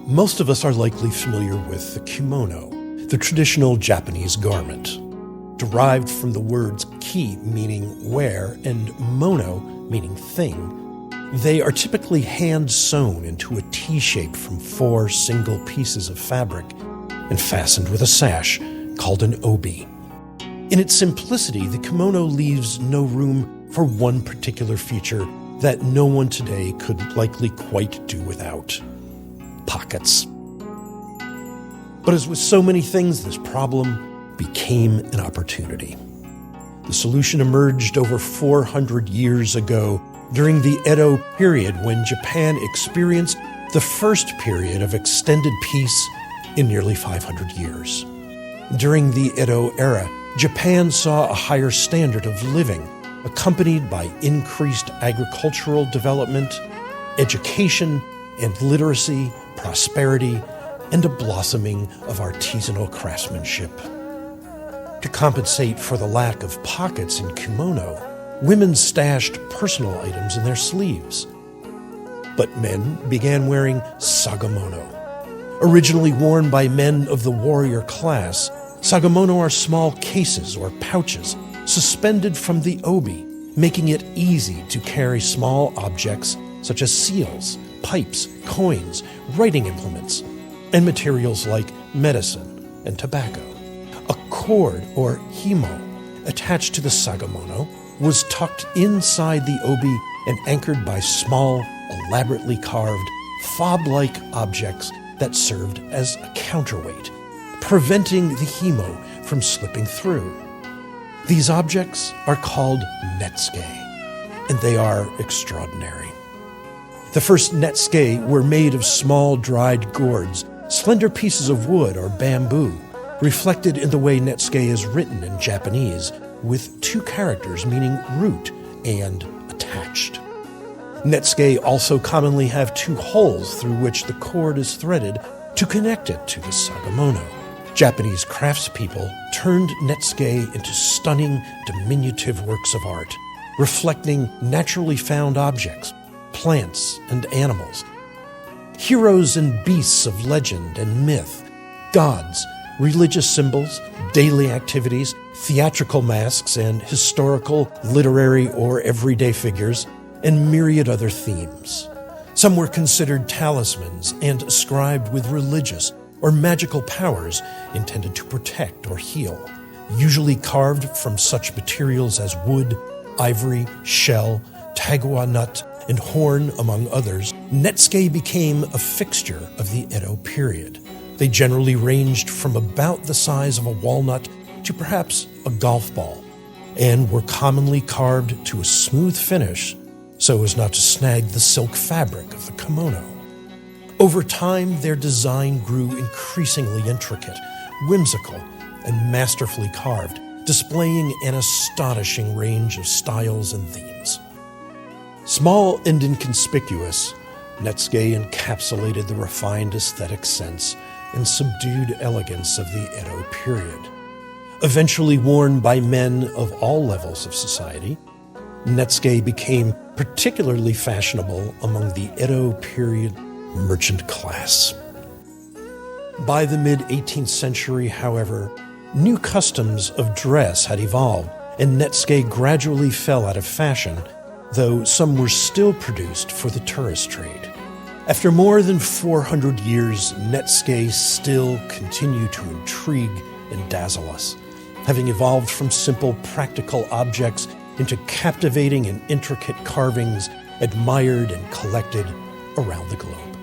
Most of us are likely familiar with the kimono, the traditional Japanese garment. Derived from the words ki, meaning wear, and mono, meaning thing, they are typically hand-sewn into a T-shape from 4 single pieces of fabric and fastened with a sash called an obi. In its simplicity, the kimono leaves no room for one particular feature that no one today could likely quite do without: pockets. But as with so many things, this problem became an opportunity. The solution emerged over 400 years ago during the Edo period, when Japan experienced the first period of extended peace in nearly 500 years. During the Edo era, Japan saw a higher standard of living, accompanied by increased agricultural development, education and literacy, prosperity, and a blossoming of artisanal craftsmanship. To compensate for the lack of pockets in kimono, women stashed personal items in their sleeves. But men began wearing sagamono. Originally worn by men of the warrior class, sagamono are small cases or pouches suspended from the obi, making it easy to carry small objects such as seals, pipes, coins, writing implements, and materials like medicine and tobacco. A cord, or himo, attached to the sagamono was tucked inside the obi and anchored by small, elaborately carved, fob-like objects that served as a counterweight, preventing the himo from slipping through. These objects are called netsuke, and they are extraordinary. The first netsuke were made of small dried gourds, slender pieces of wood or bamboo, reflected in the way netsuke is written in Japanese, with 2 characters meaning root and attached. Netsuke also commonly have 2 holes through which the cord is threaded to connect it to the sagamono. Japanese craftspeople turned netsuke into stunning, diminutive works of art, reflecting naturally found objects, plants, and animals, heroes and beasts of legend and myth, gods, religious symbols, daily activities, theatrical masks, and historical, literary, or everyday figures, and myriad other themes. Some were considered talismans and ascribed with religious or magical powers intended to protect or heal, usually carved from such materials as wood, ivory, shell, tagua nut, and horn, among others. Netsuke became a fixture of the Edo period. They generally ranged from about the size of a walnut to perhaps a golf ball, and were commonly carved to a smooth finish so as not to snag the silk fabric of the kimono. Over time, their design grew increasingly intricate, whimsical, and masterfully carved, displaying an astonishing range of styles and themes. Small and inconspicuous, netsuke encapsulated the refined aesthetic sense and subdued elegance of the Edo period. Eventually worn by men of all levels of society, netsuke became particularly fashionable among the Edo period merchant class. By the mid-18th century, however, new customs of dress had evolved, and netsuke gradually fell out of fashion, though some were still produced for the tourist trade. After more than 400 years, netsuke still continue to intrigue and dazzle us, having evolved from simple practical objects into captivating and intricate carvings admired and collected around the globe.